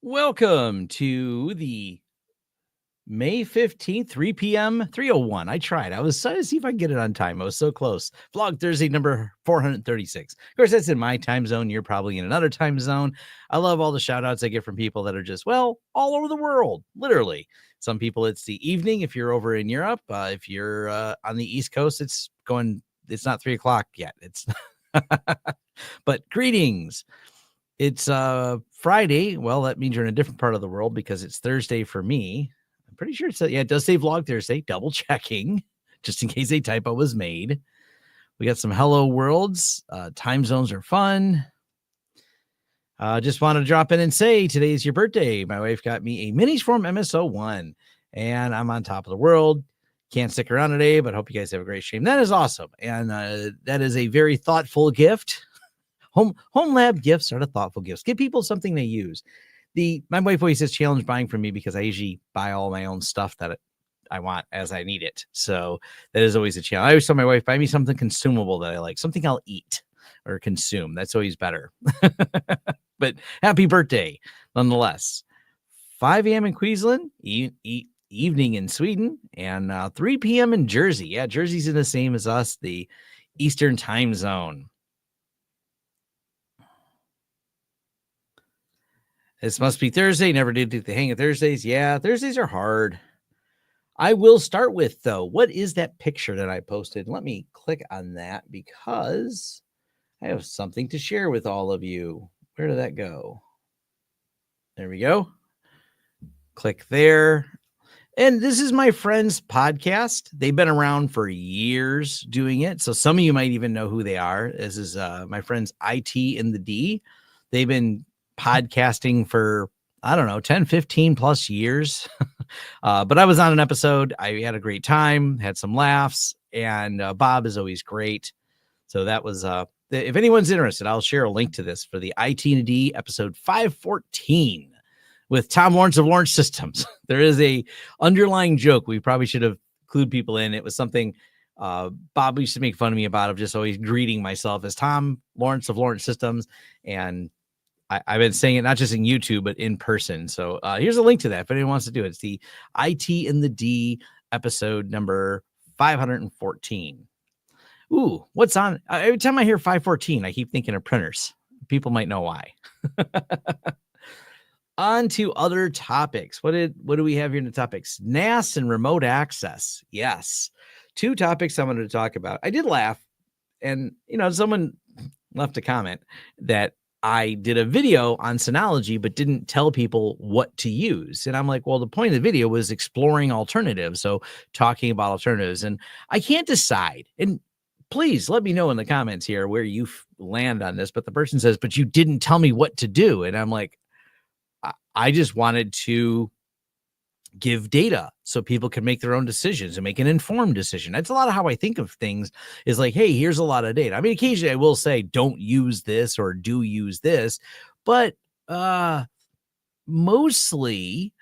Welcome to the May 15th, 3 p.m., 3:01. I tried. I was trying to see if I can get it on time. I was so close. Vlog Thursday number 436. Of course, that's in my time zone. You're probably in another time zone. I love all the shout outs I get from people that are just, well, all over the world, literally. Some people, it's the evening if you're over in Europe. If you're on the East Coast, it's not 3 o'clock yet. It's, but greetings. It's Friday. Well, that means you're in a different part of the world because it's Thursday for me. I'm pretty sure it does say Vlog Thursday, double checking just in case a typo was made. We got some hello worlds. Time zones are fun. Just want to drop in and say today's your birthday. My wife got me a minis from MSO1 and I'm on top of the world. Can't stick around today, but hope you guys have a great stream. That is awesome. And that is a very thoughtful gift. Homelab gifts are the thoughtful gifts. Give people something they use. My wife always says challenge buying for me because I usually buy all my own stuff that I want as I need it. So that is always a challenge. I always tell my wife, buy me something consumable that I like, something I'll eat or consume. That's always better. But happy birthday, nonetheless. 5 a.m. in Queensland, evening in Sweden, and 3 p.m. in Jersey. Yeah, Jersey's in the same as us, the Eastern time zone. This must be Thursday. Never did the hang of Thursdays. Yeah, Thursdays are hard. I will start with, though, what is that picture that I posted? Let me click on that because I have something to share with all of you. Where did that go? There we go. Click there. And this is my friend's podcast. They've been around for years doing it. So some of you might even know who they are. This is my friends IT in the D. They've been podcasting for, I don't know, 10, 15 plus years. But I was on an episode. I had a great time, had some laughs, and Bob is always great. So that was, if anyone's interested, I'll share a link to this for the IT&D episode 514 with Tom Lawrence of Lawrence Systems. There is a underlying joke we probably should have clued people in. It was something Bob used to make fun of me about, of just always greeting myself as Tom Lawrence of Lawrence Systems. And I've been saying it not just in YouTube, but in person. So here's a link to that if anyone wants to do it. It's the IT in the D episode number 514. Ooh, what's on? Every time I hear 514, I keep thinking of printers. People might know why. On to other topics. What do we have here in the topics? NAS and remote access. Yes. 2 topics I wanted to talk about. I did laugh. And, someone left a comment that I did a video on Synology, but didn't tell people what to use. And I'm like, well, the point of the video was exploring alternatives. So talking about alternatives, and I can't decide. And please let me know in the comments here where you land on this. But the person says, but you didn't tell me what to do. And I'm like, I just wanted to give data so people can make their own decisions and make an informed decision. That's a lot of how I think of things, is like, hey, here's a lot of data. I mean, occasionally I will say, don't use this or do use this, but mostly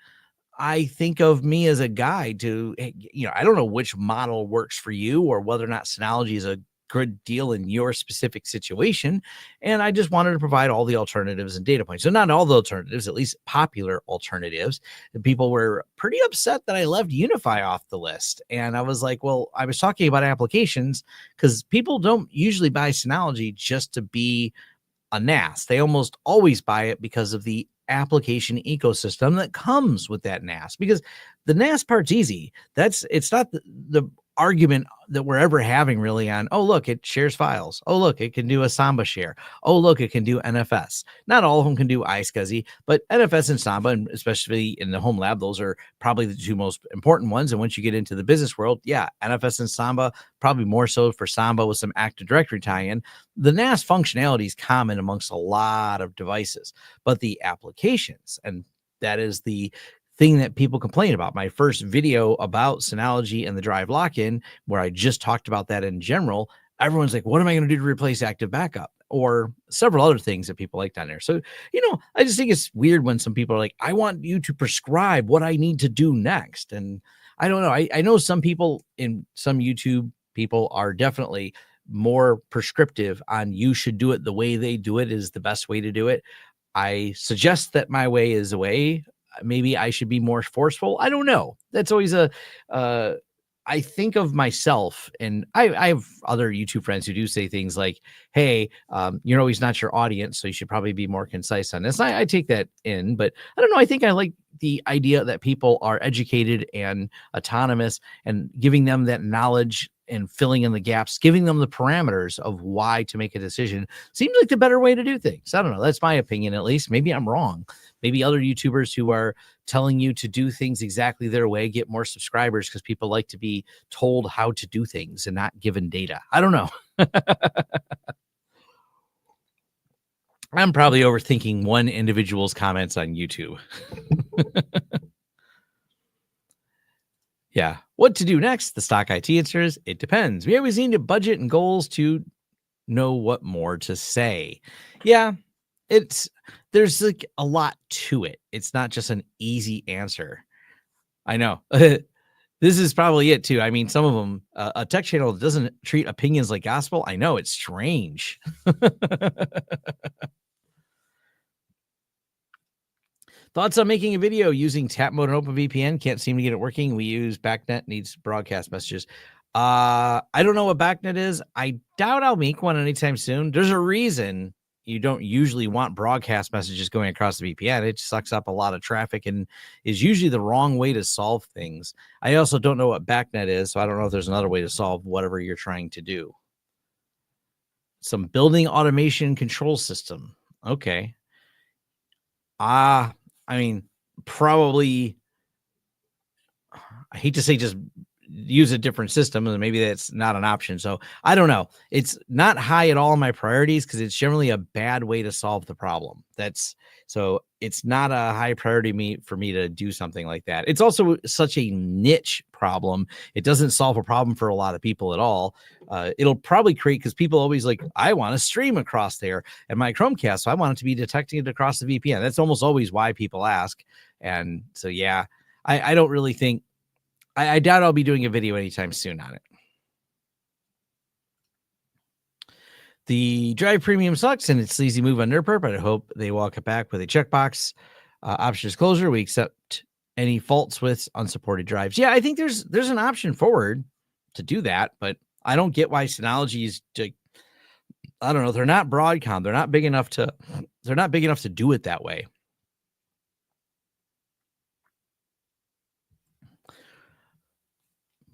I think of me as a guide to, I don't know which model works for you or whether or not Synology is a good deal in your specific situation. And I just wanted to provide all the alternatives and data points. So not all the alternatives, at least popular alternatives. And people were pretty upset that I left Unifi off the list. And I was like, well, I was talking about applications because people don't usually buy Synology just to be a NAS. They almost always buy it because of the application ecosystem that comes with that NAS, because the NAS part's easy. It's not the argument that we're ever having really on, oh, look, it shares files. Oh, look, it can do a Samba share. Oh, look, it can do NFS. Not all of them can do iSCSI, but NFS and Samba, and especially in the Homelab, those are probably the 2 most important ones. And once you get into the business world, yeah, NFS and Samba, probably more so for Samba with some Active Directory tie-in. The NAS functionality is common amongst a lot of devices, but the applications, and that is the thing that people complain about. My first video about Synology and the drive lock-in, where I just talked about that in general, everyone's like, what am I going to do to replace active backup? Or several other things that people like down there. So, I just think it's weird when some people are like, I want you to prescribe what I need to do next. And I don't know. I know some people in some YouTube people are definitely more prescriptive on you should do it the way they do it is the best way to do it. I suggest that my way is a way. Maybe I should be more forceful. I don't know. That's always I think of myself, and I have other YouTube friends who do say things like, "Hey, he's not your audience, so you should probably be more concise on this." I take that in, but I don't know. I think I like the idea that people are educated and autonomous, and giving them that knowledge and filling in the gaps, giving them the parameters of why to make a decision seems like the better way to do things. I don't know. That's my opinion, at least. Maybe I'm wrong. Maybe other YouTubers who are telling you to do things exactly their way get more subscribers because people like to be told how to do things and not given data. I don't know. I'm probably overthinking one individual's comments on YouTube. Yeah. What to do next? The stock IT answers, it depends. We always need a budget and goals to know what more to say. Yeah. There's like a lot to it. It's not just an easy answer. I know. This is probably it too. I mean, some of them, a tech channel that doesn't treat opinions like gospel. I know, it's strange. Thoughts on making a video using tap mode and OpenVPN? Can't seem to get it working. We use BACnet, needs broadcast messages. I don't know what BACnet is. I doubt I'll make one anytime soon. There's a reason you don't usually want broadcast messages going across the VPN. It sucks up a lot of traffic and is usually the wrong way to solve things. I also don't know what BACnet is, so I don't know if there's another way to solve whatever you're trying to do. Some building automation control system. Okay. I mean, probably, I hate to say just use a different system, and maybe that's not an option. So I don't know. It's not high at all in my priorities because it's generally a bad way to solve the problem. So it's not a high priority for me to do something like that. It's also such a niche problem. It doesn't solve a problem for a lot of people at all. It'll probably create, because people always like, I want to stream across there and my Chromecast, so I want it to be detecting it across the VPN. That's almost always why people ask. And so, yeah, I don't really think, I doubt I'll be doing a video anytime soon on it. The drive premium sucks and it's an easy move on their part, but I hope they walk it back with a checkbox. Option disclosure, we accept any faults with unsupported drives. Yeah, I think there's an option forward to do that, but I don't get why Synology is, I don't know, they're not Broadcom. They're not big enough to do it that way.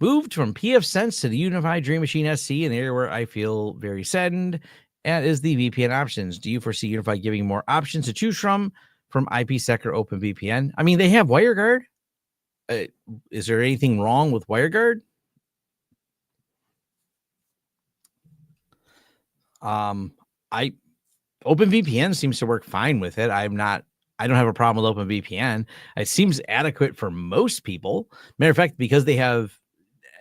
Moved from pfSense to the Unifi Dream Machine SC, an area where I feel very saddened, and is the VPN options. Do you foresee Unifi giving more options to choose from IPsec or OpenVPN? I mean, they have WireGuard. Is there anything wrong with WireGuard? OpenVPN seems to work fine with it. I don't have a problem with OpenVPN. It seems adequate for most people. Matter of fact, because they have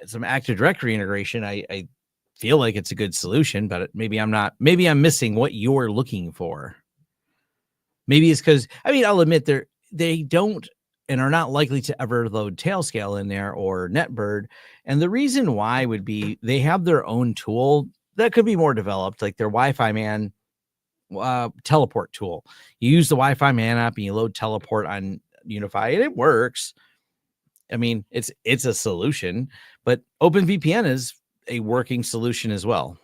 some Active Directory integration, I feel like it's a good solution, but maybe I'm missing what you're looking for. Maybe it's because, I mean, I'll admit they don't and are not likely to ever load Tailscale in there or NetBird. And the reason why would be they have their own tool that could be more developed, like their Wi-Fi Man teleport tool. You use the Wi-Fi Man app and you load teleport on Unifi and it works. I mean, it's a solution, but OpenVPN is a working solution as well.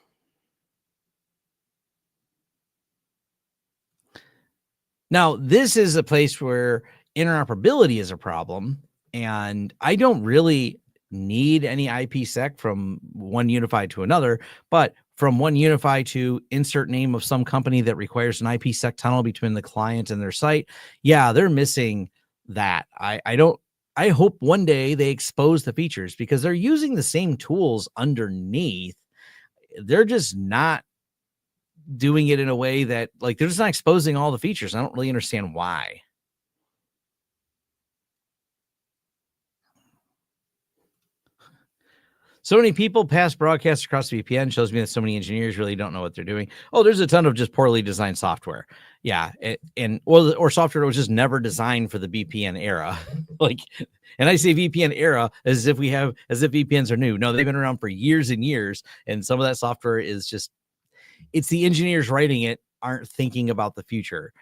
Now, this is a place where interoperability is a problem, and I don't really need any IPsec from one Unifi to another, but from one Unifi to insert name of some company that requires an IPsec tunnel between the client and their site, yeah, they're missing that. I hope one day they expose the features because they're using the same tools underneath. They're just not doing it in a way that, like, they're just not exposing all the features. I don't really understand why. So many people pass broadcasts across the VPN shows me that so many engineers really don't know what they're doing. Oh, there's a ton of just poorly designed software. Yeah. Or software that was just never designed for the VPN era. And I say VPN era as if VPNs are new. No, they've been around for years and years. And some of that software is just, it's the engineers writing it aren't thinking about the future.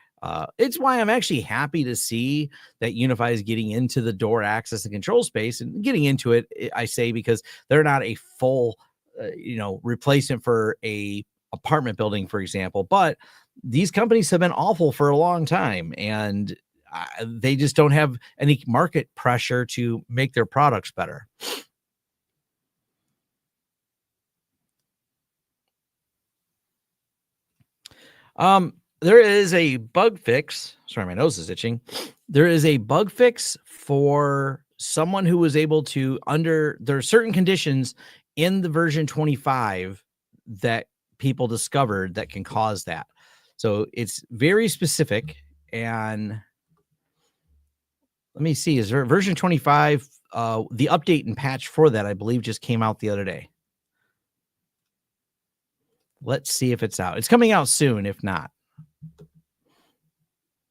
It's why I'm actually happy to see that Unifi is getting into the door access and control space, and getting into it, I say, because they're not a full, replacement for a apartment building, for example, but these companies have been awful for a long time, and they just don't have any market pressure to make their products better. There is a bug fix. Sorry, my nose is itching. There is a bug fix for someone who was able to, there are certain conditions in the version 25 that people discovered that can cause that. So it's very specific. And let me see, is there version 25? The update and patch for that, I believe, just came out the other day. Let's see if it's out. It's coming out soon, if not.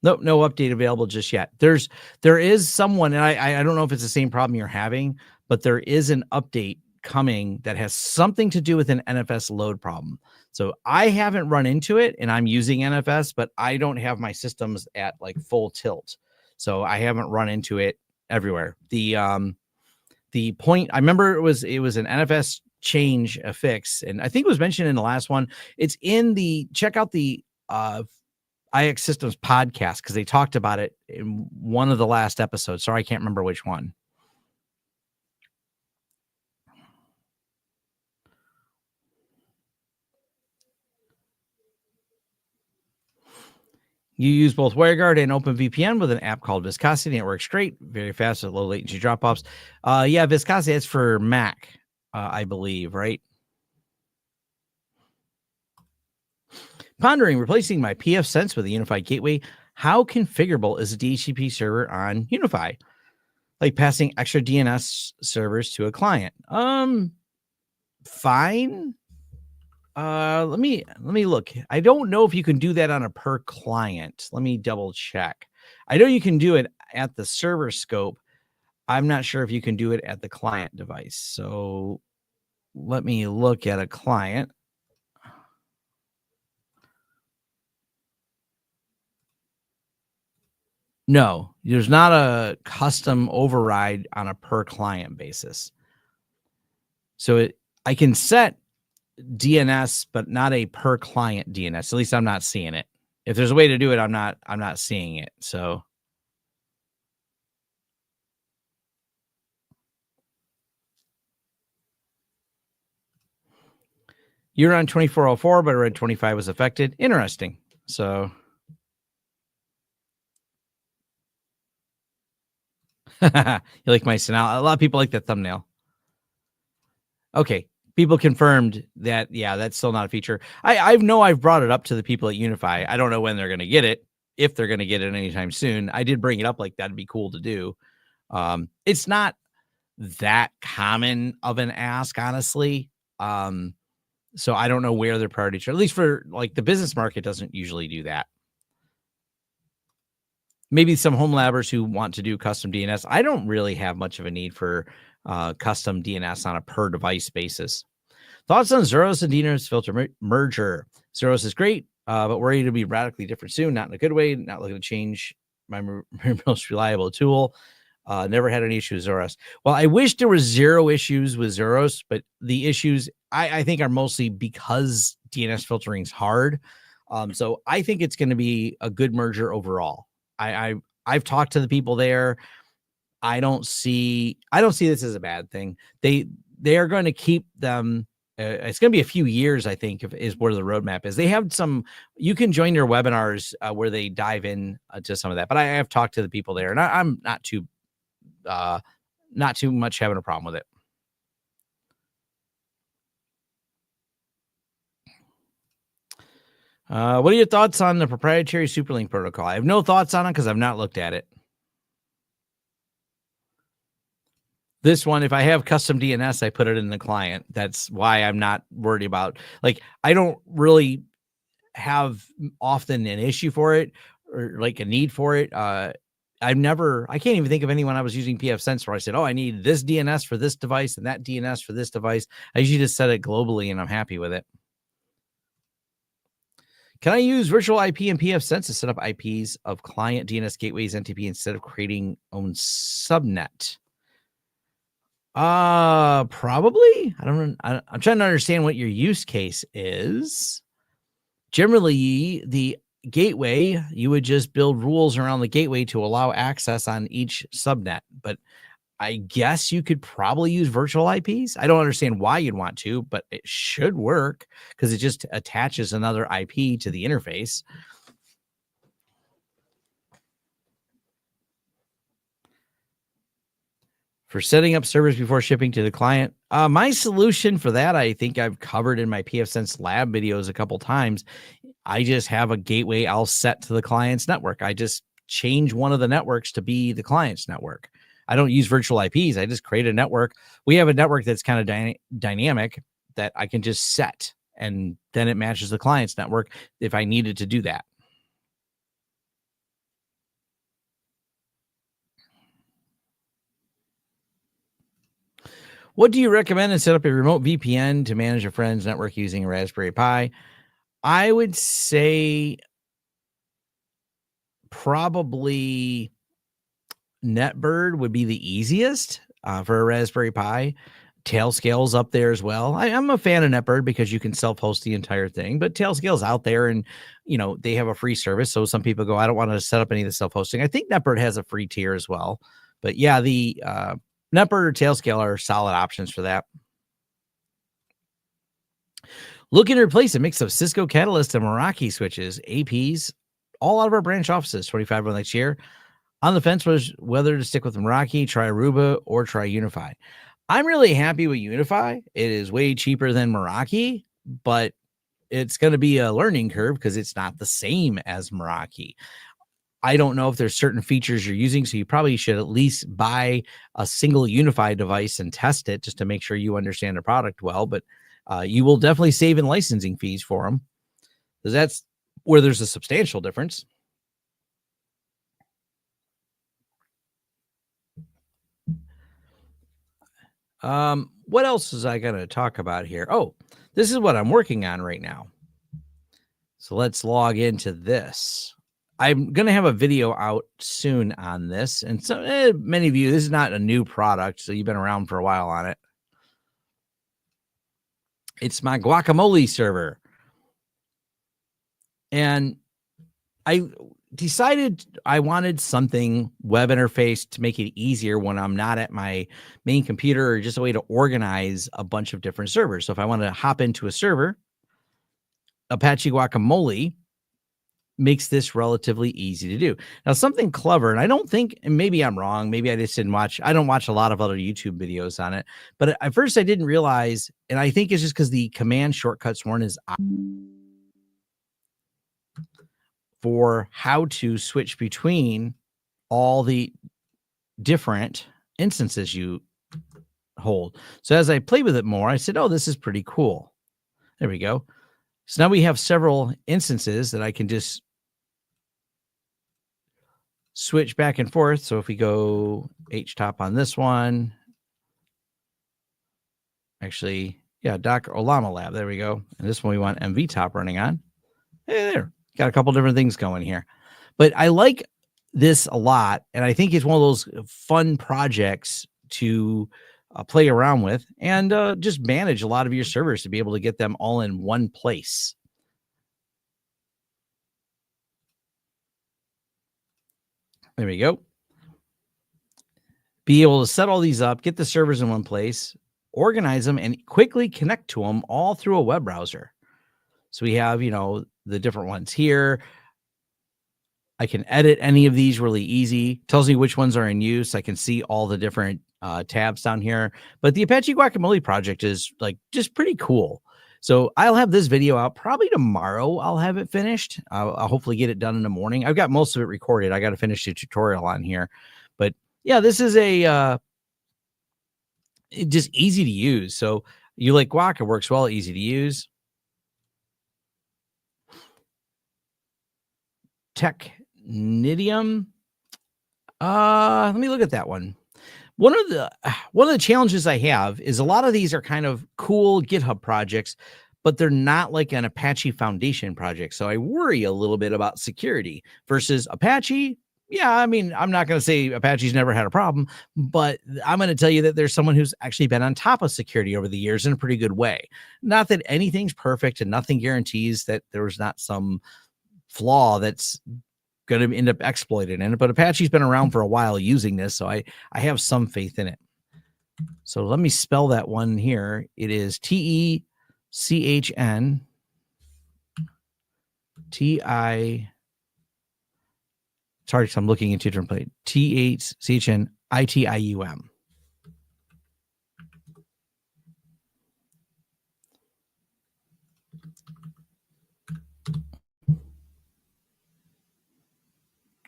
Nope, no update available just yet. There is someone, and I don't know if it's the same problem you're having, but there is an update coming that has something to do with an NFS load problem. So I haven't run into it, and I'm using NFS, but I don't have my systems at like full tilt, so I haven't run into it everywhere. The point, I remember it was an NFS change, a fix, and I think it was mentioned in the last one. It's in the, check out the IX Systems podcast, because they talked about it in one of the last episodes. Sorry, I can't remember which one. You use both WireGuard and OpenVPN with an app called Viscosity, and it works great, very fast at low latency drop-offs. Yeah, Viscosity is for Mac, I believe, right? Pondering replacing my pfSense with a unified gateway. How configurable is a DHCP server on Unifi? Like passing extra DNS servers to a client. Fine. Let me look. I don't know if you can do that on a per client. Let me double check. I know you can do it at the server scope. I'm not sure if you can do it at the client device. So let me look at a client. No, there's not a custom override on a per client basis. So I can set DNS, but not a per client DNS. At least I'm not seeing it. If there's a way to do it, I'm not seeing it. So you're on 2404, but Red 25 was affected. Interesting. So you like my thumbnail? A lot of people like that thumbnail. Okay. People confirmed that, yeah, that's still not a feature. I've brought it up to the people at Unifi. I don't know when they're going to get it, if they're going to get it anytime soon. I did bring it up, like that'd be cool to do. It's not that common of an ask, honestly. So I don't know where their priorities are, at least for like the business market doesn't usually do that. Maybe some Homelabbers who want to do custom DNS. I don't really have much of a need for custom DNS on a per device basis. Thoughts on Zuros and DNS filter merger? Zuros is great, but worried to be radically different soon. Not in a good way. Not looking to change my most reliable tool. Never had any issues with Zuros. Well, I wish there was zero issues with Zuros, but the issues I think are mostly because DNS filtering is hard. So I think it's going to be a good merger overall. I've talked to the people there. I don't see this as a bad thing. They are going to keep them. It's going to be a few years, I think, is where the roadmap is. They have some. You can join their webinars where they dive in to some of that. But I have talked to the people there, and I'm not too much having a problem with it. What are your thoughts on the proprietary Superlink protocol? I have no thoughts on it because I've not looked at it. This one, if I have custom DNS, I put it in the client. That's why I'm not worried about, like, I don't really have often an issue for it or like a need for it. I can't even think of anyone I was using pfSense where I said, oh, I need this DNS for this device and that DNS for this device. I usually just set it globally and I'm happy with it. Can I use virtual IP and pfSense to set up IPs of client DNS gateways NTP instead of creating own subnet? Probably. I'm trying to understand what your use case is. Generally, the gateway, you would just build rules around the gateway to allow access on each subnet. But I guess you could probably use virtual IPs. I don't understand why you'd want to, but it should work because it just attaches another IP to the interface. For setting up servers before shipping to the client, my solution for that, I think I've covered in my pfSense lab videos a couple times. I just have a gateway I'll set to the client's network. I just change one of the networks to be the client's network. I don't use virtual IPs. I just create a network. We have a network that's kind of dynamic that I can just set, and then it matches the client's network if I needed to do that. What do you recommend to set up a remote VPN to manage a friend's network using a Raspberry Pi? I would say probably NetBird would be the easiest for a Raspberry Pi. Tailscale's up there as well. I'm a fan of NetBird because you can self-host the entire thing, but Tailscale's out there and, they have a free service. So some people go, I don't want to set up any of the self-hosting. I think NetBird has a free tier as well. But yeah, the NetBird or Tailscale are solid options for that. Looking to replace a mix of Cisco Catalyst and Meraki switches, APs, all out of our branch offices, 25 next year. On the fence was whether to stick with Meraki, try Aruba, or try Unifi. I'm really happy with Unifi. It is way cheaper than Meraki, but it's going to be a learning curve because it's not the same as Meraki. I don't know if there's certain features you're using, so you probably should at least buy a single Unifi device and test it just to make sure you understand the product well. But you will definitely save in licensing fees for them, because that's where there's a substantial difference. What else is I going to talk about here? Oh, this is what I'm working on right now. So let's log into this. I'm going to have a video out soon on this. And so many of you, this is not a new product, so you've been around for a while on it. It's my Guacamole server. And I decided I wanted something web interface to make it easier when I'm not at my main computer, or just a way to organize a bunch of different servers. So if I want to hop into a server, Apache Guacamole makes this relatively easy to do. Now, something clever, and I don't think, and maybe I'm wrong, maybe I just didn't watch, I don't watch a lot of other YouTube videos on it, but at first I didn't realize, and I think it's just because the command shortcuts weren't as for how to switch between all the different instances you hold. So as I played with it more, I said, oh, this is pretty cool. There we go. So now we have several instances that I can just switch back and forth. So if we go htop on this one, actually, yeah, Docker Olama Lab, there we go. And this one we want MVTop running on. Hey, there, got a couple different things going here. But I like this a lot, and I think it's one of those fun projects to play around with and just manage a lot of your servers to be able to get them all in one place. There we go. Be able to set all these up, get the servers in one place, organize them, and quickly connect to them all through a web browser. So we have, the different ones here. I can edit any of these really easy. Tells me which ones are in use. I can see all the different tabs down here. But the Apache Guacamole project is just pretty cool. So I'll have this video out probably tomorrow. I'll have it finished. I'll hopefully get it done in the morning. I've got most of it recorded. I got to finish the tutorial on here. But yeah, this is just easy to use. So you like Guac, it works well, easy to use. Technidium. Let me look at that one. One of the challenges I have is a lot of these are kind of cool GitHub projects, but they're not like an Apache Foundation project. So I worry a little bit about security versus Apache. Yeah, I mean, I'm not going to say Apache's never had a problem, but I'm going to tell you that there's someone who's actually been on top of security over the years in a pretty good way. Not that anything's perfect and nothing guarantees that there's not some flaw that's going to end up exploited in it, but Apache's been around for a while using this, so I have some faith in it. So let me spell that one here. It is TECHN TI. Sorry, I'm looking into different place. THCHN ITIUM.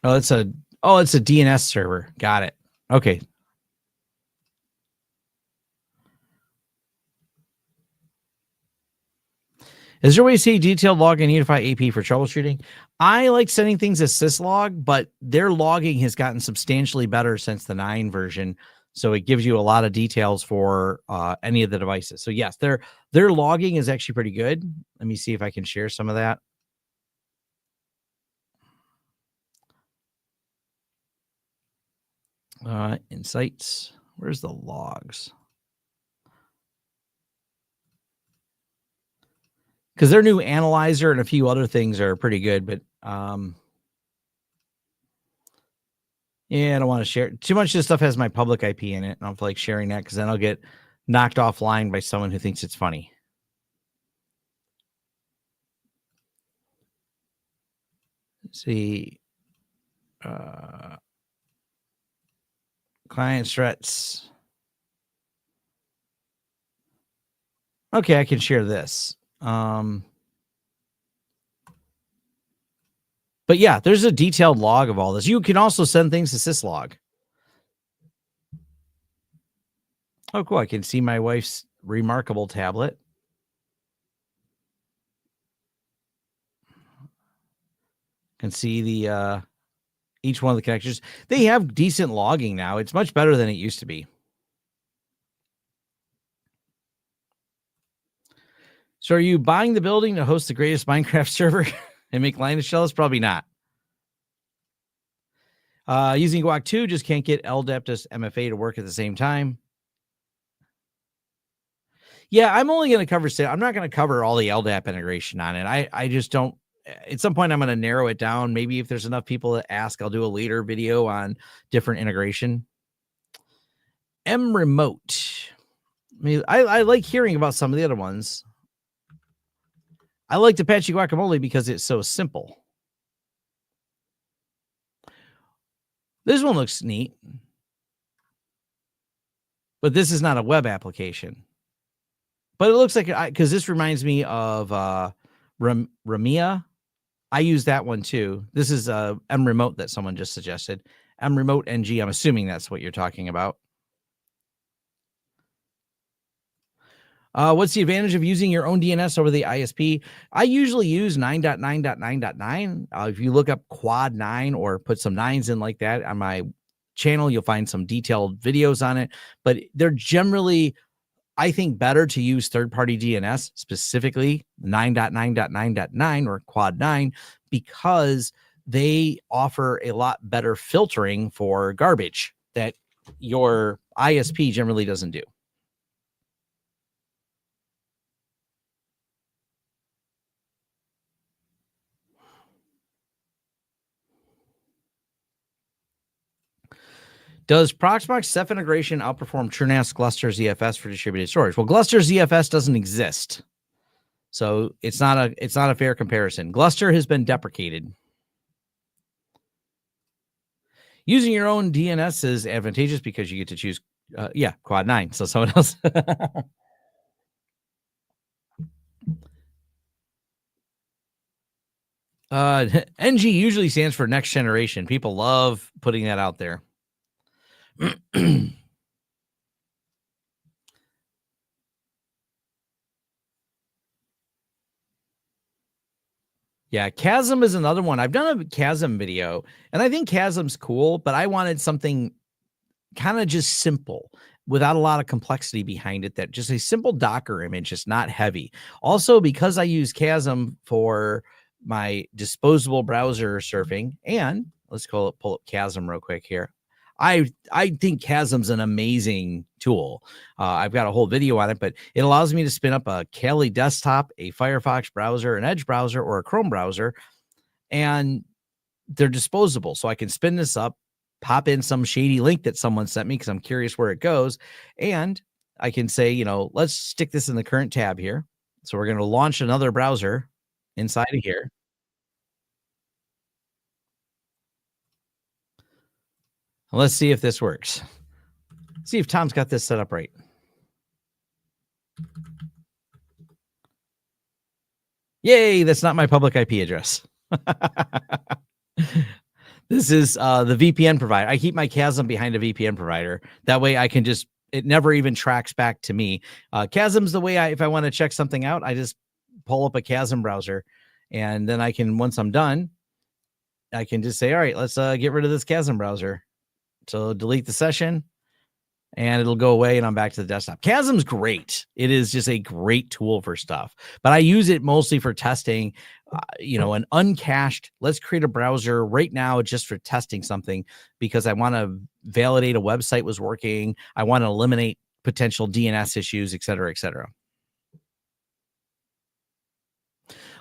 Oh, it's a DNS server. Got it. Okay. Is there a way to see detailed log in Unifi AP for troubleshooting? I like sending things as syslog, but their logging has gotten substantially better since the 9 version. So it gives you a lot of details for any of the devices. So yes, their logging is actually pretty good. Let me see if I can share some of that. Insights. Where's the logs? Because their new analyzer and a few other things are pretty good, but yeah, I don't want to share too much. Of this stuff has my public IP in it, and I don't feel like sharing that because then I'll get knocked offline by someone who thinks it's funny. Let's see, client threats. Okay, I can share this. But yeah, there's a detailed log of all this. You can also send things to syslog. Oh, cool. I can see my wife's remarkable tablet. Can see the each one of the connectors. They have decent logging now. It's much better than it used to be. So are you buying the building to host the greatest Minecraft server and make Linus jealous? Probably not. Using Guac 2, just can't get LDAP MFA to work at the same time. Yeah, I'm only going to cover, I'm not going to cover all the LDAP integration on it. I just don't, at some point I'm going to narrow it down. Maybe if there's enough people that ask, I'll do a later video on different integration. Remote. I mean, I like hearing about some of the other ones. I liked Apache Guacamole because it's so simple. This one looks neat. But this is not a web application. But it looks like, because this reminds me of Ramia. I use that one too. This is Remote that someone just suggested. Remote NG. I'm assuming that's what you're talking about. What's the advantage of using your own DNS over the ISP? I usually use 9.9.9.9. If you look up quad 9 or put some 9s in like that on my channel, you'll find some detailed videos on it. But they're generally, I think, better to use third-party DNS, specifically 9.9.9.9 or quad 9, because they offer a lot better filtering for garbage that your ISP generally doesn't do. Does Proxmox Ceph integration outperform TrueNAS Gluster ZFS for distributed storage? Well, Gluster ZFS doesn't exist, so it's not a fair comparison. Gluster has been deprecated. Using your own DNS is advantageous because you get to choose, quad 9. So someone else. NG usually stands for next generation. People love putting that out there. Yeah, Chasm is another one. I've done a Chasm video, and I think Chasm's cool, but I wanted something kind of just simple. without a lot of complexity behind it, that just a simple Docker image is not heavy. Also, because I use Chasm for my disposable browser surfing, and let's pull up Chasm real quick here. I think Chasm's an amazing tool. I've got a whole video on it, but it allows me to spin up a Kali desktop, a Firefox browser, an Edge browser, or a Chrome browser, and they're disposable. So I can spin this up, pop in some shady link that someone sent me because I'm curious where it goes, and I can say, let's stick this in the current tab here. So we're going to launch another browser inside of here. Let's see if this works. See if Tom's got this set up right. Yay, that's not my public IP address. This is the VPN provider. I keep my Chasm behind a VPN provider. That way I can it never even tracks back to me. Chasm's the way if I want to check something out, I just pull up a Chasm browser, and then I can, once I'm done, I can just say, all right, let's get rid of this Chasm browser. So delete the session, and it'll go away, and I'm back to the desktop. Chasm's great. It is just a great tool for stuff, but I use it mostly for testing, an uncached, let's create a browser right now just for testing something because I want to validate a website was working. I want to eliminate potential DNS issues, et cetera, et cetera.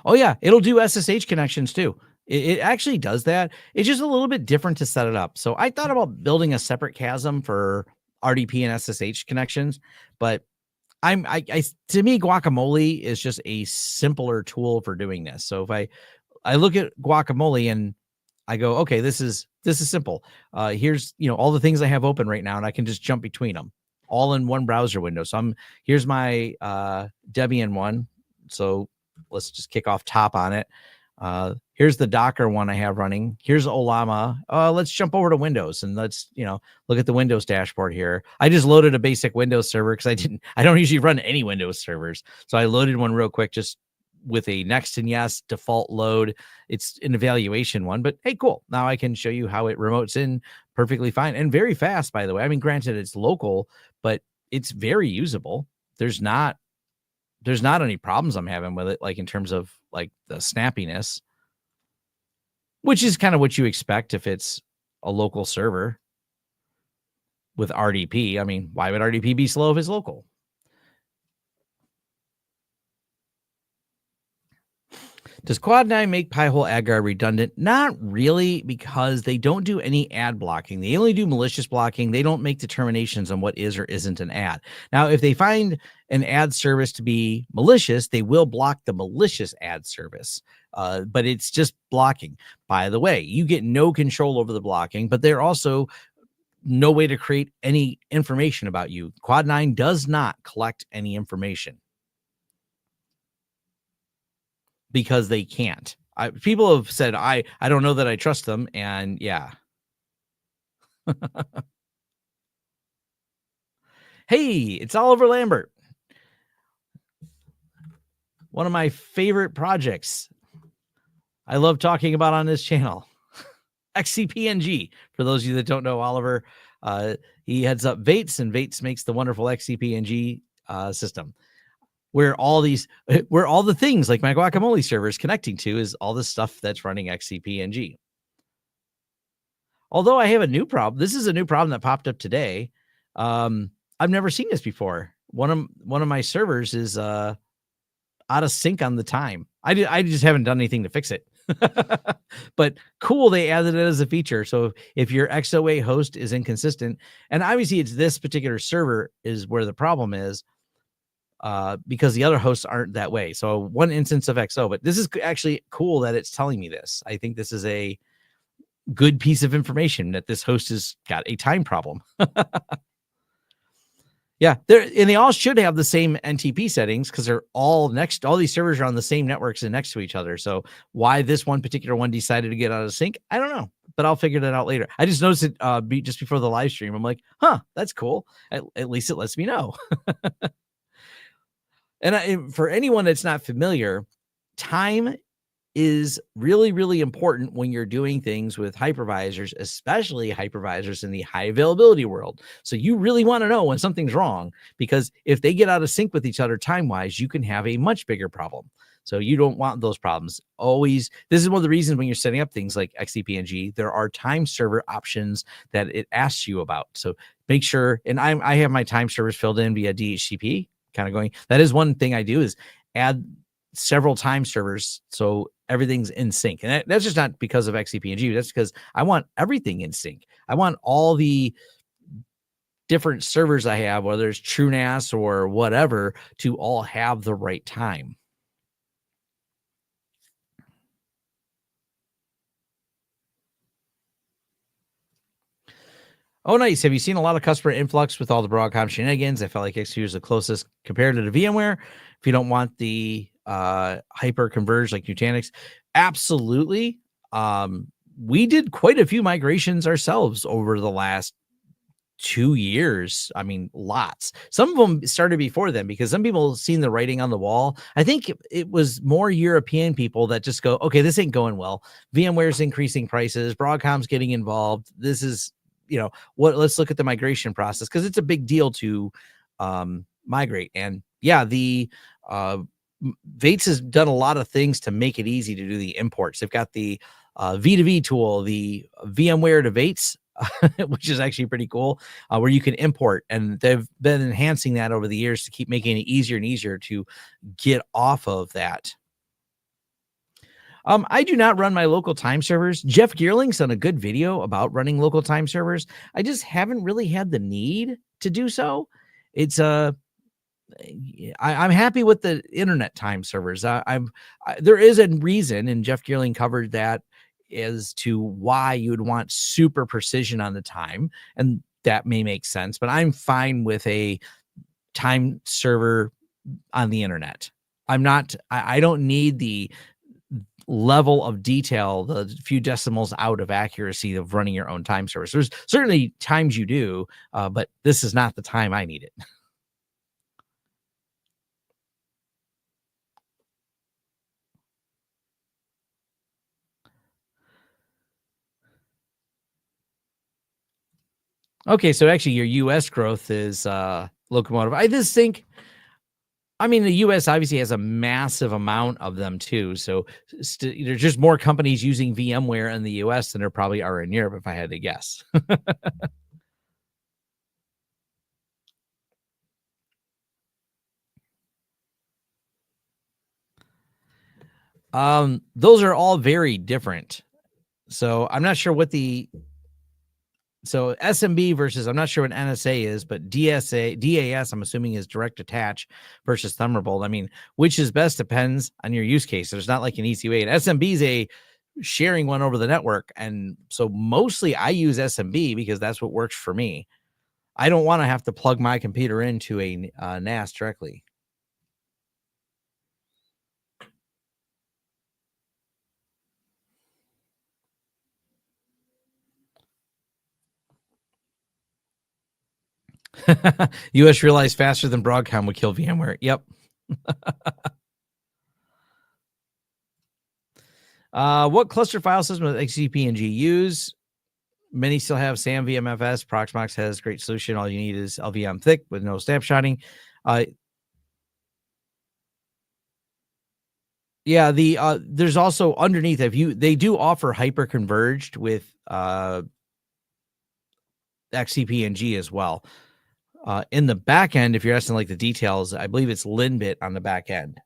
Oh yeah, it'll do SSH connections too. It actually does that. It's just a little bit different to set it up. So I thought about building a separate Chasm for RDP and SSH connections, but to me, Guacamole is just a simpler tool for doing this. So if I look at Guacamole and I go, okay, this is simple. Here's, all the things I have open right now, and I can just jump between them all in one browser window. So here's my Debian one. So let's just kick off top on it. Here's the Docker one I have running. Here's Olama. Let's jump over to Windows and let's, look at the Windows dashboard here. I just loaded a basic Windows server because I don't usually run any Windows servers. So I loaded one real quick just with a next and yes default load. It's an evaluation one, but hey, cool. Now I can show you how it remotes in perfectly fine and very fast, by the way. I mean, granted it's local, but it's very usable. There's not any problems I'm having with it, like in terms of like the snappiness, which is kind of what you expect if it's a local server with RDP. I mean, why would RDP be slow if it's local? Does Quad 9 make Pi-hole AdGuard redundant? Not really, because they don't do any ad blocking. They only do malicious blocking. They don't make determinations on what is or isn't an ad. Now, if they find an ad service to be malicious, they will block the malicious ad service. But it's just blocking. By the way, you get no control over the blocking, but they're also no way to create any information about you. Quad 9 does not collect any information, because they can't. People have said, I don't know that I trust them. And yeah. Hey, it's Oliver Lambert. One of my favorite projects I love talking about on this channel. XCP-ng. For those of you that don't know Oliver, he heads up Vates, and Vates makes the wonderful XCP-ng system. Where all the things like my Guacamole server is connecting to is all the stuff that's running XCP-ng. Although I have a new problem. This is a new problem that popped up today. I've never seen this before. One of my servers is out of sync on the time. I just haven't done anything to fix it. But cool, they added it as a feature. So if your XOA host is inconsistent, and obviously it's this particular server is where the problem is, because the other hosts aren't that way. So one instance of XO, but this is actually cool that it's telling me this. I think this is a good piece of information that this host has got a time problem. Yeah, they all should have the same NTP settings because they're all next. All these servers are on the same networks and next to each other. So why this one particular one decided to get out of sync, I don't know, but I'll figure that out later. I just noticed it just before the live stream. I'm like, huh, that's cool. At least it lets me know. And for anyone that's not familiar, time is really, really important when you're doing things with hypervisors, especially hypervisors in the high availability world. So you really want to know when something's wrong, because if they get out of sync with each other time-wise, you can have a much bigger problem. So you don't want those problems. Always, this is one of the reasons when you're setting up things like XCP-ng, there are time server options that it asks you about. So make sure, and I have my time servers filled in via DHCP, kind of going. That is one thing I do, is add several time servers so everything's in sync. And that's just not because of XCP-ng. That's because I want everything in sync. I want all the different servers I have, whether it's TrueNAS or whatever, to all have the right time. Oh, nice. Have you seen a lot of customer influx with all the Broadcom shenanigans? I felt like XQ is the closest compared to the VMware. If you don't want the hyper converged like Nutanix, absolutely. We did quite a few migrations ourselves over the last 2 years. I mean, lots. Some of them started before then because some people seen the writing on the wall. I think it was more European people that just go, okay, this ain't going well. VMware's increasing prices. Broadcom's getting involved. This is, let's look at the migration process, because it's a big deal to migrate. And yeah, the Vates has done a lot of things to make it easy to do the imports. They've got the V2V tool, the VMware to Vates, which is actually pretty cool, where you can import, and they've been enhancing that over the years to keep making it easier and easier to get off of that. I do not run my local time servers. Jeff Geerling's done a good video about running local time servers. I just haven't really had the need to do so. It's I'm happy with the internet time servers. There is a reason, and Jeff Geerling covered that, as to why you would want super precision on the time, and that may make sense. But I'm fine with a time server on the internet. I don't need the level of detail, the few decimals out of accuracy of running your own time servers. There's certainly times you do, but this is not the time I need it. Okay, so actually your US growth is locomotive. I just think, I mean, the US obviously has a massive amount of them too. So there's just more companies using VMware in the US than there probably are in Europe, if I had to guess. Those are all very different. So I'm not sure what so SMB versus, I'm not sure what NSA is, but DAS, I'm assuming, is direct attach versus Thunderbolt. I mean, which is best depends on your use case. There's not like an easy way. And SMB is a sharing one over the network. And so mostly I use SMB because that's what works for me. I don't want to have to plug my computer into a NAS directly. US realized faster than Broadcom would kill VMware. Yep. What cluster file system does XCP-ng use? Many still have SAM VMFS. Proxmox has great solution. All you need is LVM thick with no snapshotting. Yeah, there's also underneath, they do offer hyper converged with XCP-ng as well. In the back end, if you're asking like the details, I believe it's Linbit on the back end.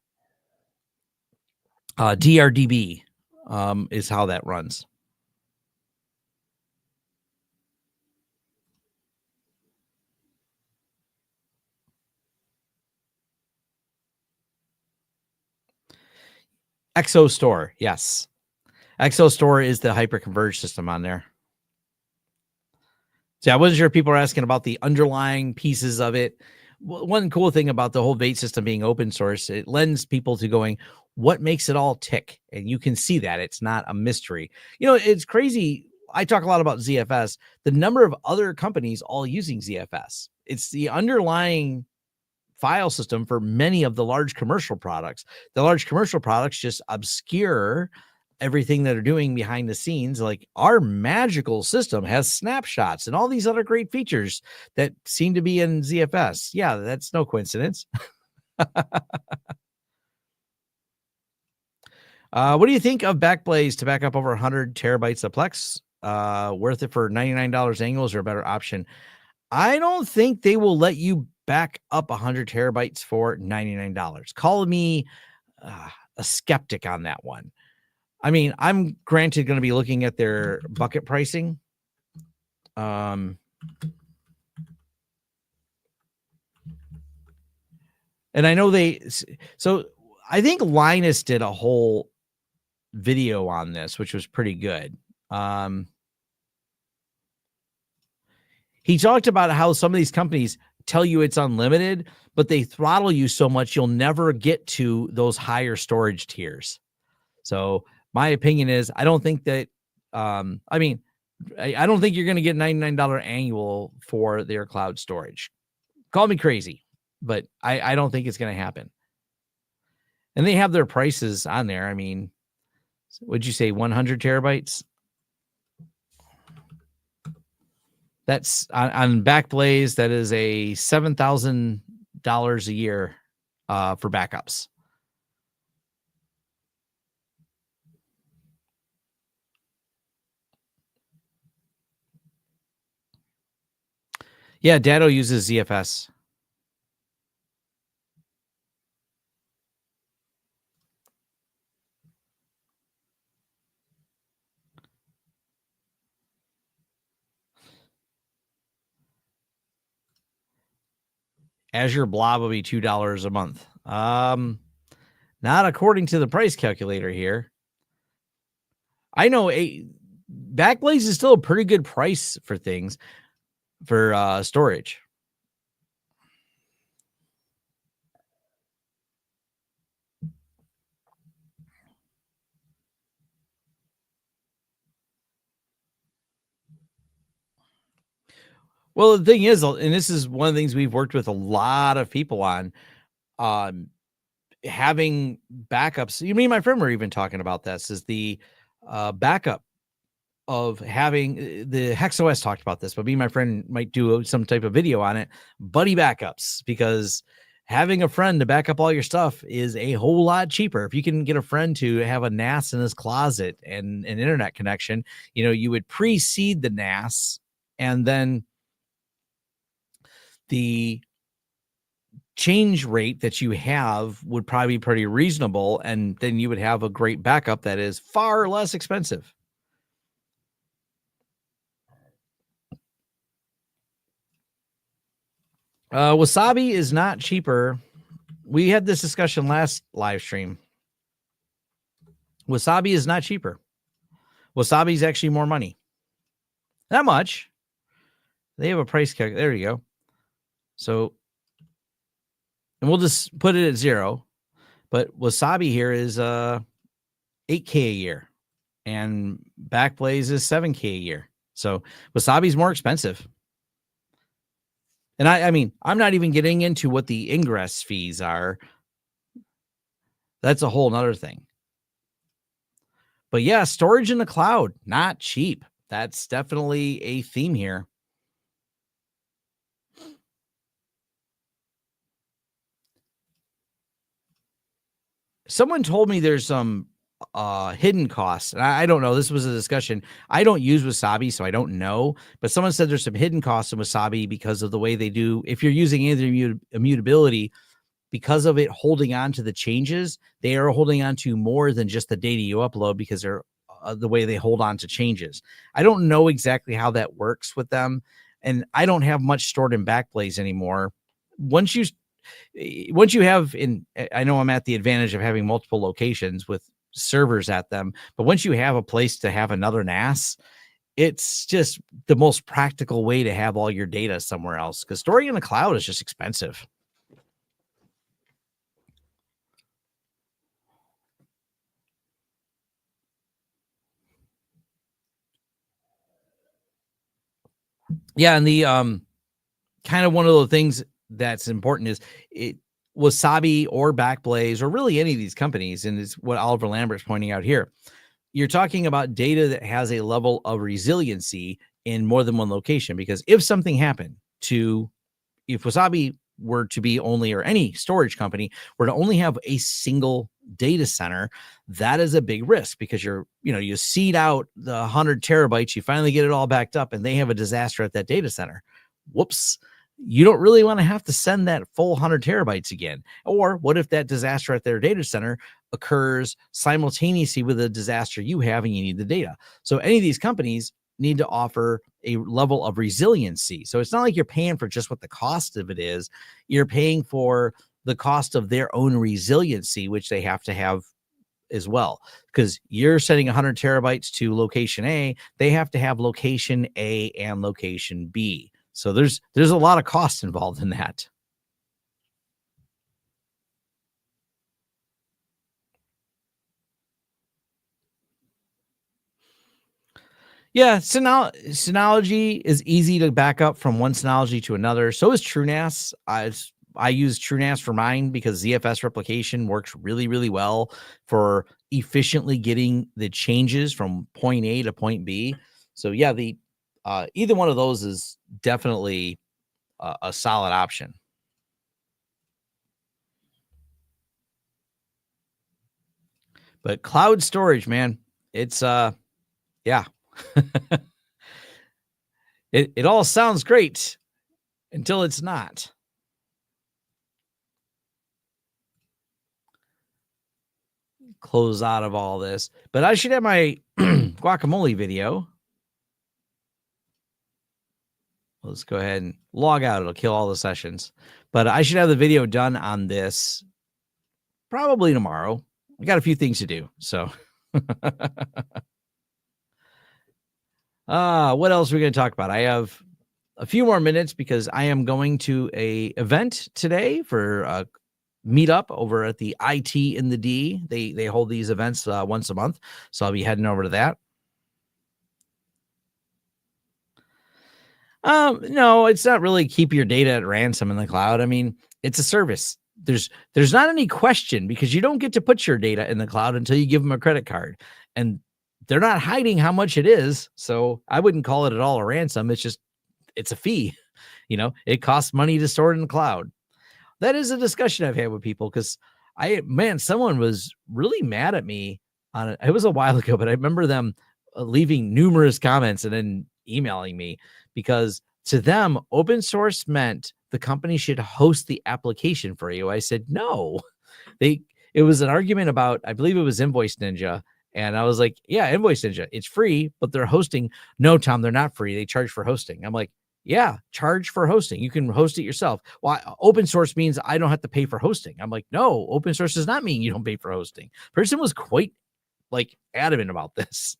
DRDB is how that runs. ExoStore, yes. ExoStore is the hyper-converged system on there. So I wasn't sure if people were asking about the underlying pieces of it. One cool thing about the whole Vate system being open source, it lends people to going, what makes it all tick? And you can see that it's not a mystery. It's crazy. I talk a lot about ZFS, the number of other companies all using ZFS. It's the underlying file system for many of the large commercial products. The large commercial products just obscure everything that are doing behind the scenes. Like our magical system has snapshots and all these other great features that seem to be in ZFS. Yeah, that's no coincidence. What do you think of Backblaze to back up over 100 terabytes of Plex? Worth it for $99 annuals or a better option? I don't think they will let you back up 100 terabytes for $99. Call me a skeptic on that one. I mean, I'm granted going to be looking at their bucket pricing. And I know so I think Linus did a whole video on this, which was pretty good. He talked about how some of these companies tell you it's unlimited, but they throttle you so much you'll never get to those higher storage tiers. So my opinion is, I don't think that, I don't think you're going to get $99 annual for their cloud storage. Call me crazy, but I don't think it's going to happen. And they have their prices on there. I mean, would you say 100 terabytes? That's on Backblaze. That is a $7,000 a year for backups. Yeah, Datto uses ZFS. Azure Blob will be $2 a month. Not according to the price calculator here. I know Backblaze is still a pretty good price for things for storage. Well, the thing is, and this is one of the things we've worked with a lot of people on, having backups. You mean my friend were even talking about this, is the backup of having the HexOS talked about this, but me and my friend might do some type of video on it, buddy backups, because having a friend to back up all your stuff is a whole lot cheaper. If you can get a friend to have a NAS in his closet and an internet connection, you would precede the NAS, and then the change rate that you have would probably be pretty reasonable. And then you would have a great backup that is far less expensive. Wasabi is not cheaper. We had this discussion last live stream. Wasabi is not cheaper. Wasabi is actually more money. Not much. They have a price calculator. There you go. So, and we'll just put it at 0. But Wasabi here is $8K a year, and Backblaze is $7K a year. So Wasabi is more expensive. And I mean, I'm not even getting into what the ingress fees are. That's a whole nother thing. But yeah, storage in the cloud, not cheap. That's definitely a theme here. Someone told me there's some hidden costs. And I don't know. This was a discussion. I don't use Wasabi, so I don't know. But someone said there's some hidden costs in Wasabi because of the way they do. If you're using either immutability, because of it holding on to the changes, they are holding on to more than just the data you upload, because they're the way they hold on to changes. I don't know exactly how that works with them. And I don't have much stored in Backblaze anymore. Once you have I know I'm at the advantage of having multiple locations with servers at them, but once you have a place to have another NAS, it's just the most practical way to have all your data somewhere else, because storing in the cloud is just expensive. Yeah, and the kind of one of the things that's important is Wasabi or Backblaze or really any of these companies, and it's what Oliver Lambert's pointing out here. you're talking about data that has a level of resiliency in more than one location. Because if something happened to, if Wasabi were to be only, or any storage company were to only have a single data center, that is a big risk, because you seed out the 100 terabytes, you finally get it all backed up, and they have a disaster at that data center. Whoops. You don't really want to have to send that full 100 terabytes again. Or what if that disaster at their data center occurs simultaneously with a disaster you have and you need the data? So any of these companies need to offer a level of resiliency. So it's not like you're paying for just what the cost of it is. You're paying for the cost of their own resiliency, which they have to have as well. Because you're sending 100 terabytes to location A, they have to have location A and location B. So there's a lot of cost involved in that. Yeah, Synology is easy to back up from one Synology to another. So is TrueNAS. I use TrueNAS for mine because ZFS replication works really, really well for efficiently getting the changes from point A to point B. So yeah, the either one of those is definitely a solid option. But cloud storage, man, it's yeah. It all sounds great until it's not. Close out of all this, but I should have my guacamole video. Let's go ahead and log out. It'll kill all the sessions, but I should have the video done on this probably tomorrow. I got a few things to do. So, what else are we going to talk about? I have a few more minutes because I am going to a event today for a meetup over at the IT in the D. They hold these events once a month, so I'll be heading over to that. No, it's not really keep your data at ransom in the cloud. I mean, it's a service. There's not any question, because you don't get to put your data in the cloud until you give them a credit card, and they're not hiding how much it is. So I wouldn't call it at all a ransom. It's a fee. It costs money to store it in the cloud. That is a discussion I've had with people, because someone was really mad at me on it. It was a while ago, but I remember them leaving numerous comments and then emailing me, because to them, open source meant the company should host the application for you. I said, no, it was an argument about, I believe it was Invoice Ninja. And I was like, yeah, Invoice Ninja, it's free, but they're hosting. No, Tom, they're not free. They charge for hosting. I'm like, yeah, charge for hosting. You can host it yourself. Well, open source means I don't have to pay for hosting. I'm like, no, open source does not mean you don't pay for hosting. Person was quite adamant about this.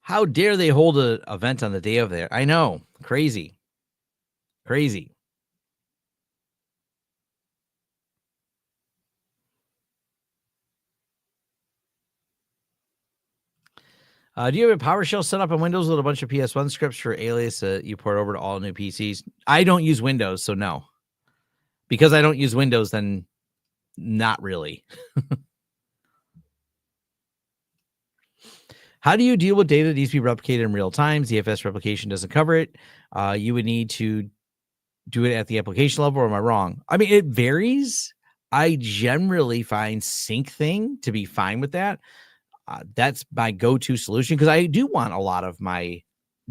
How dare they hold an event on the day of there? I know. Crazy. Crazy. Do you have a PowerShell set up on Windows with a bunch of PS1 scripts for alias that you port over to all new PCs? I don't use Windows, so no. Because I don't use Windows, then not really. How do you deal with data that needs to be replicated in real time? ZFS replication doesn't cover it. You would need to do it at the application level, or am I wrong? I mean, it varies. I generally find Syncthing to be fine with that. That's my go-to solution, because I do want a lot of my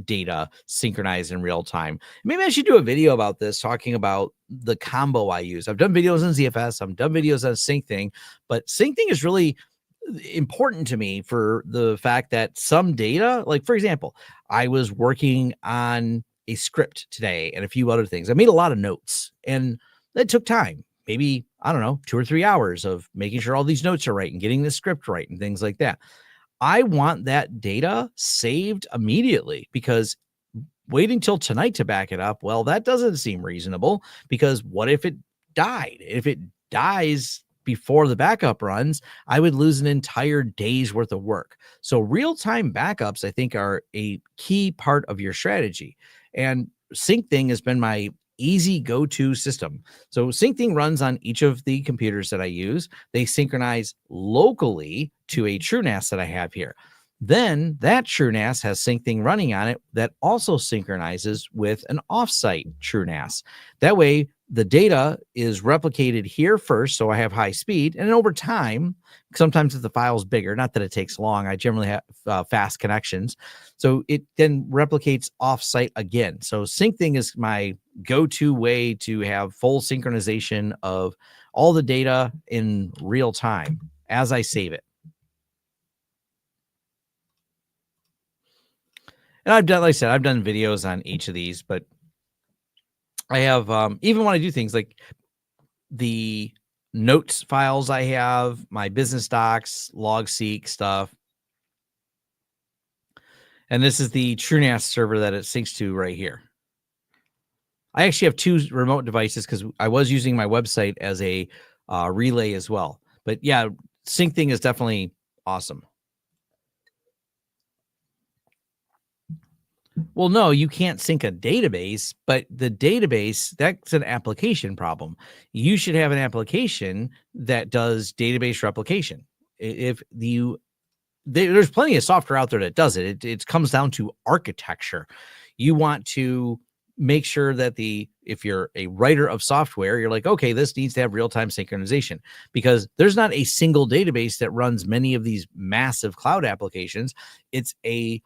data synchronized in real time. Maybe I should do a video about this, talking about the combo I use. I've done videos on ZFS. I've done videos on Syncthing, but Syncthing is really important to me for the fact that some data, like for example, I was working on a script today and a few other things. I made a lot of notes, and that took time. Maybe, I don't know, 2 or 3 hours of making sure all these notes are right and getting the script right and things like that. I want that data saved immediately, because waiting till tonight to back it up, well, that doesn't seem reasonable, because what if it died? If it dies before the backup runs, I would lose an entire day's worth of work. So real-time backups, I think, are a key part of your strategy. And SyncThing has been my easy go-to system. So SyncThing runs on each of the computers that I use. They synchronize locally to a TrueNAS that I have here. Then that TrueNAS has SyncThing running on it that also synchronizes with an offsite TrueNAS. That way, the data is replicated here first, so I have high speed, and over time, sometimes if the file's bigger, not that it takes long, I generally have fast connections, so it then replicates offsite again. So SyncThing is my go-to way to have full synchronization of all the data in real time as I save it. And I've done, like I said, I've done videos on each of these, but I have, even when I do things like the notes files I have, my business docs, logseek stuff. And this is the TrueNAS server that it syncs to right here. I actually have 2 remote devices because I was using my website as a relay as well. But yeah, SyncThing is definitely awesome. Well, no, you can't sync a database, but the database, that's an application problem. You should have an application that does database replication. If there's plenty of software out there that does it. It comes down to architecture. You want to make sure that if you're a writer of software, you're like, okay, this needs to have real-time synchronization, because there's not a single database that runs many of these massive cloud applications. It's a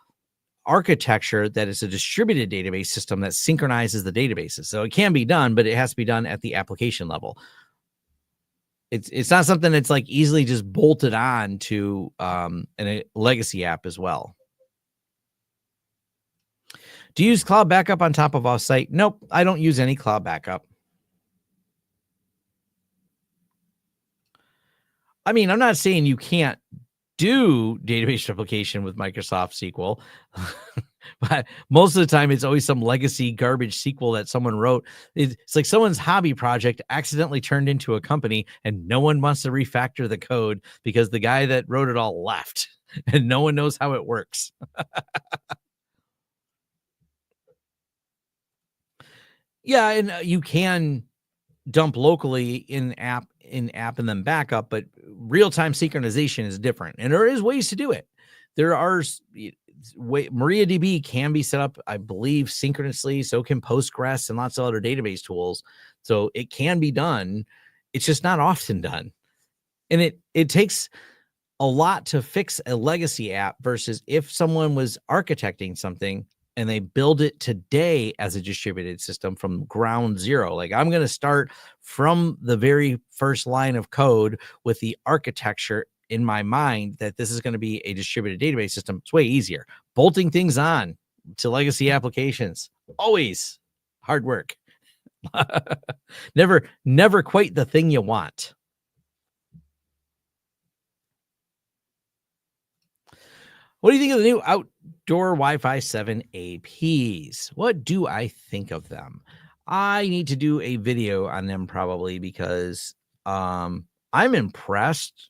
architecture that is a distributed database system that synchronizes the databases. So it can be done, but it has to be done at the application level. It's not something that's like easily just bolted on to a legacy app as well. Do you use cloud backup on top of offsite? Nope, I don't use any cloud backup. I mean, I'm not saying you can't do database replication with Microsoft SQL, but most of the time it's always some legacy garbage SQL that someone wrote. It's like someone's hobby project accidentally turned into a company, and no one wants to refactor the code because the guy that wrote it all left, and no one knows how it works. Yeah, and you can dump locally in app and then backup, but real-time synchronization is different, and there is ways to do it. There are MariaDB can be set up, I believe, synchronously. So can Postgres and lots of other database tools. So it can be done. It's just not often done, and it takes a lot to fix a legacy app versus if someone was architecting something and they build it today as a distributed system from ground zero. Like, I'm going to start from the very first line of code with the architecture in my mind that this is going to be a distributed database system. It's way easier. Bolting things on to legacy applications, always hard work. Never quite the thing you want. What do you think of the new outdoor Wi-Fi 7 APs? What do I think of them? I need to do a video on them probably because I'm impressed.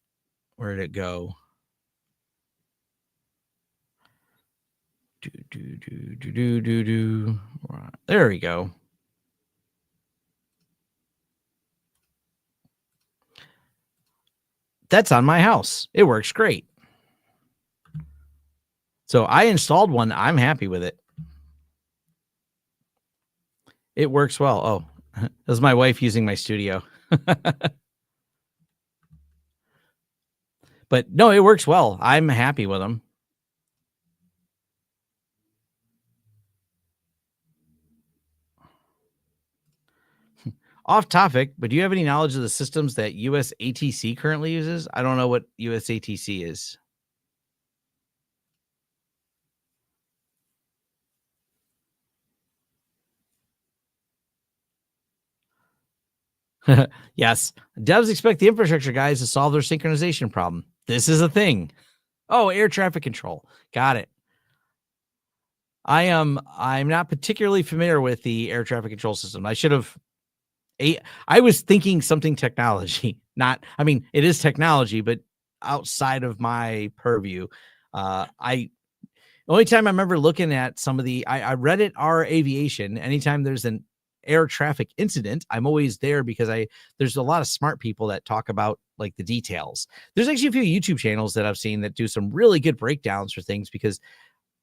Where did it go? There we go. That's on my house. It works great. So I installed one. I'm happy with it. It works well. Oh, this is my wife using my studio. But no, it works well. I'm happy with them. Off topic, but do you have any knowledge of the systems that USATC currently uses? I don't know what USATC is. Yes, devs expect the infrastructure guys to solve their synchronization problem. This is a thing. Oh, air traffic control. Got it. I'm not particularly familiar with the air traffic control system. I should have I was thinking something technology, not, I mean, it is technology, but outside of my purview. I only time I remember looking at some of the, I read it R aviation. Anytime there's an air traffic incident, I'm always there because there's a lot of smart people that talk about like the details. There's actually a few YouTube channels that I've seen that do some really good breakdowns for things, because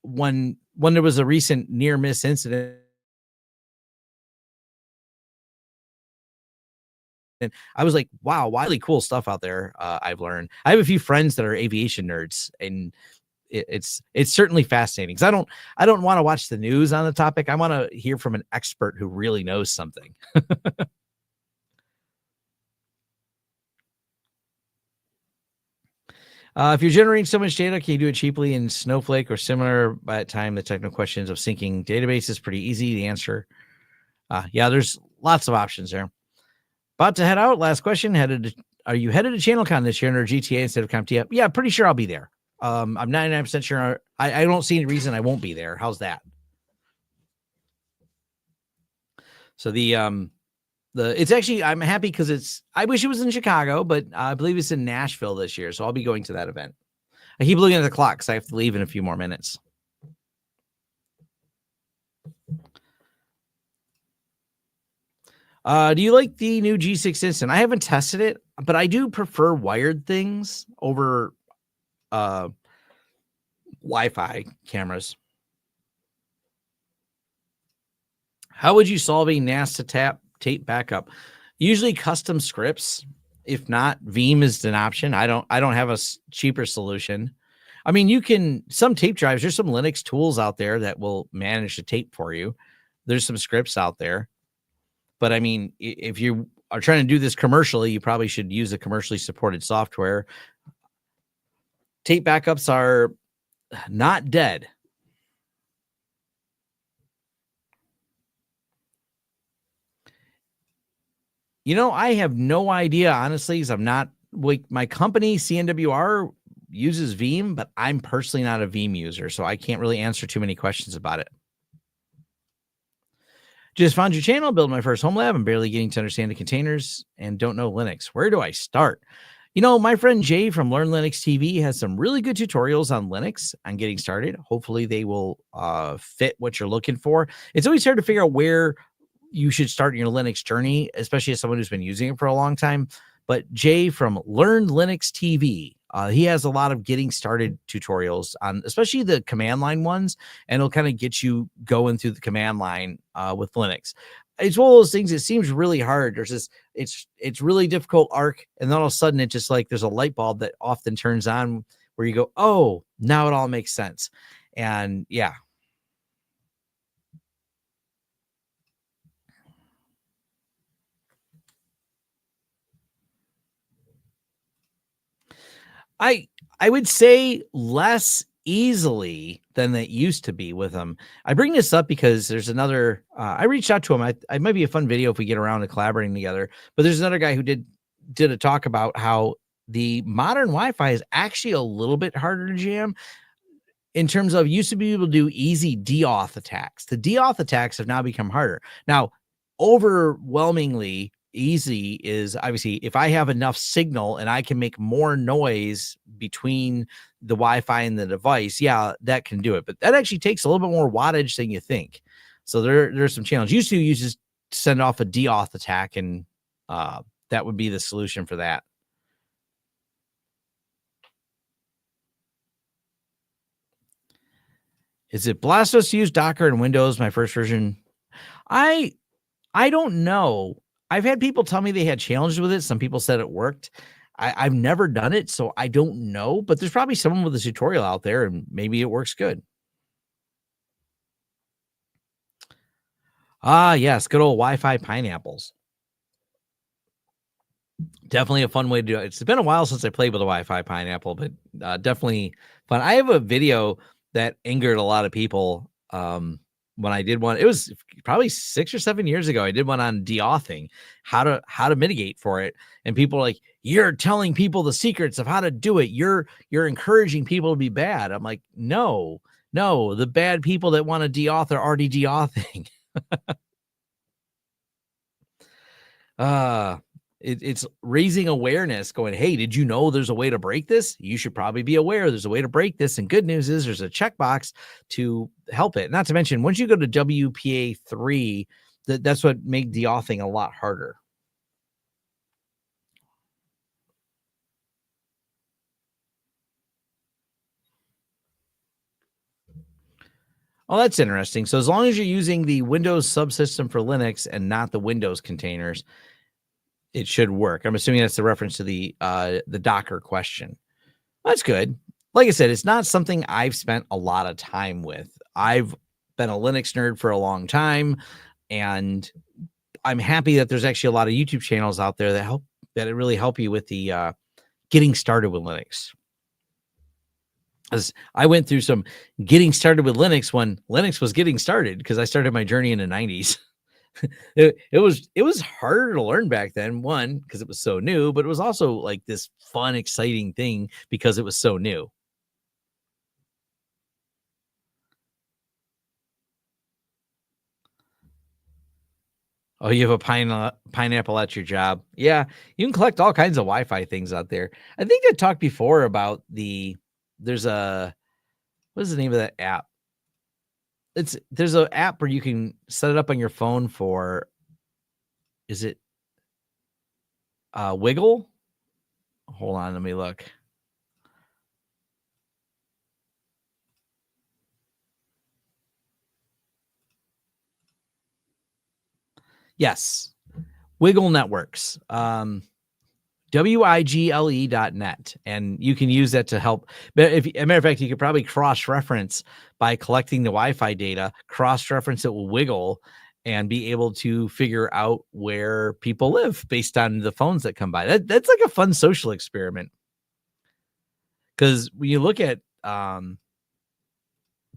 when there was a recent near miss incident, and I was like, wow, really cool stuff out there. I've learned. I have a few friends that are aviation nerds, and it's certainly fascinating, because I don't want to watch the news on the topic. I want to hear from an expert who really knows something. If you're generating so much data, can you do it cheaply in Snowflake or similar? By the time the technical questions of syncing database is pretty easy. The answer, yeah, there's lots of options there. About to head out. Last question. Are you headed to ChannelCon this year or GTA instead of CompTIA? Yeah, pretty sure I'll be there. I'm 99% sure. I don't see any reason I won't be there. How's that? So it's actually, I'm happy because I wish it was in Chicago, but I believe it's in Nashville this year. So I'll be going to that event. I keep looking at the clock because I have to leave in a few more minutes. Do you like the new G6 Instant? I haven't tested it, but I do prefer wired things over Wi-Fi cameras. How would you solve a NAS to tape backup? Usually custom scripts. If not, Veeam is an option. I don't have a cheaper solution. I mean, some tape drives, there's some Linux tools out there that will manage the tape for you. There's some scripts out there. But I mean, if you are trying to do this commercially, you probably should use a commercially supported software. Tape backups are not dead. I have no idea, honestly, because I'm not, like, my company, CNWR, uses Veeam, but I'm personally not a Veeam user, so I can't really answer too many questions about it. Just found your channel, build my first home lab. I'm barely getting to understand the containers and don't know Linux. Where do I start? My friend Jay from Learn Linux TV has some really good tutorials on Linux on getting started. Hopefully they will fit what you're looking for. It's always hard to figure out where you should start your Linux journey, especially as someone who's been using it for a long time. But Jay from Learn Linux TV, he has a lot of getting started tutorials on, especially the command line ones, and it'll kind of get you going through the command line with Linux. It's one of those things. It seems really hard. There's this, it's really difficult arc, and then all of a sudden it just, like, there's a light bulb that often turns on where you go, oh, now it all makes sense. And yeah. I would say less easily than it used to be with them. I bring this up because there's another, I reached out to him. I might be a fun video if we get around to collaborating together, but there's another guy who did a talk about how the modern Wi-Fi is actually a little bit harder to jam, in terms of, used to be able to do easy DAuth attacks. The DAuth attacks have now become harder. Now, overwhelmingly easy is obviously if I have enough signal and I can make more noise between the Wi-Fi and the device, yeah, that can do it. But that actually takes a little bit more wattage than you think. So there's some challenges. Used to, you just send off a DAuth attack, and that would be the solution for that. Is it blasphemous to use Docker in Windows? My first version. I don't know. I've had people tell me they had challenges with it. Some people said it worked. I've never done it, so I don't know. But there's probably someone with a tutorial out there, and maybe it works good. Ah, yes, good old Wi-Fi pineapples. Definitely a fun way to do it. It's been a while since I played with a Wi-Fi pineapple, but definitely fun. I have a video that angered a lot of people when I did one. It was probably 6 or 7 years ago. I did one on deauthing, how to mitigate for it, and people are like, "You're telling people the secrets of how to do it. You're encouraging people to be bad." I'm like, no, the bad people that want to deauth are already deauthing. It's raising awareness going, hey, did you know there's a way to break this? You should probably be aware there's a way to break this. And good news is there's a checkbox to help it. Not to mention, once you go to WPA 3, that's what made the authing a lot harder. Oh, that's interesting. So as long as you're using the Windows subsystem for Linux and not the Windows containers, it should work. I'm assuming that's the reference to the Docker question. That's good. Like I said, it's not something I've spent a lot of time with. I've been a Linux nerd for a long time, and I'm happy that there's actually a lot of YouTube channels out there that really help you with the getting started with Linux. As I went through some getting started with Linux when Linux was getting started, because I started my journey in the 90s. it was harder to learn back then, one, because it was so new, but it was also like this fun, exciting thing because it was so new. Oh, you have a pineapple at your job. Yeah, you can collect all kinds of Wi-Fi things out there. I think I talked before about there's what is the name of that app? There's an app where you can set it up on your phone for, is it Wiggle? Hold on, let me look. Yes, Wiggle Networks. WIGLE.net, and you can use that to help. But if, as a matter of fact, you could probably cross-reference by collecting the Wi-Fi data, cross-reference it with Wiggle, and be able to figure out where people live based on the phones that come by. That's like a fun social experiment. Because when you look at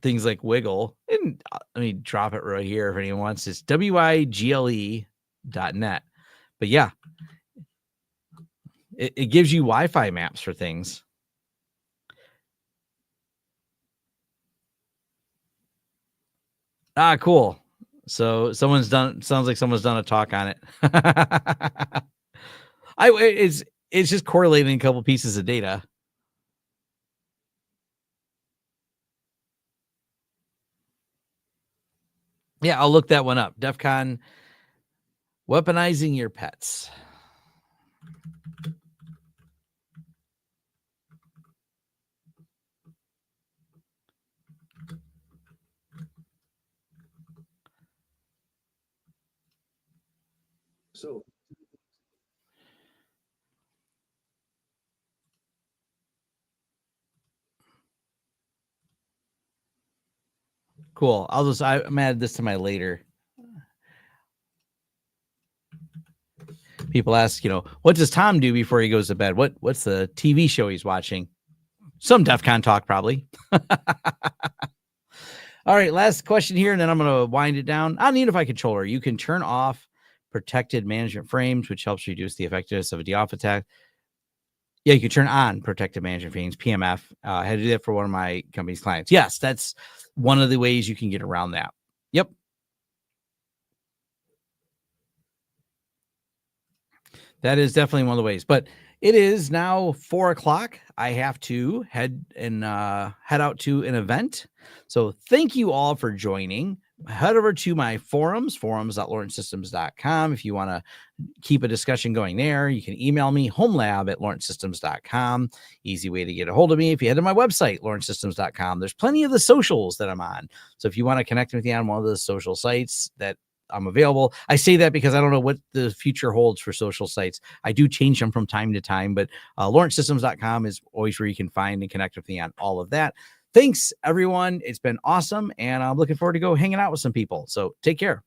things like Wiggle, and let me drop it right here if anyone wants, it's WIGLE.net. But yeah, it gives you Wi-Fi maps for things. Ah, cool. So sounds like someone's done a talk on it. It's just correlating a couple pieces of data. Yeah, I'll look that one up. DEF CON, weaponizing your pets. So cool. I'm add this to my later. People ask, what does Tom do before he goes to bed? What's the TV show he's watching? Some DEF CON talk, probably. All right, last question here, and then I'm going to wind it down. On the Unifi controller, you can turn off protected management frames, which helps reduce the effectiveness of a DDoS attack. Yeah, you can turn on protected management frames, PMF. I had to do that for one of my company's clients. Yes, that's one of the ways you can get around that. Yep. That is definitely one of the ways. But it is now 4:00. I have to head out to an event. So thank you all for joining. Head over to my forums.lawrencesystems.com. If you want to keep a discussion going there, you can email me, homelab@lawrencesystems.com. Easy way to get a hold of me. If you head to my website, lawrencesystems.com, there's plenty of the socials that I'm on. So if you want to connect with me on one of the social sites that I'm available. I say that because I don't know what the future holds for social sites. I do change them from time to time, but lawrencesystems.com is always where you can find and connect with me on all of that. Thanks, everyone. It's been awesome, and I'm looking forward to go hanging out with some people. So take care.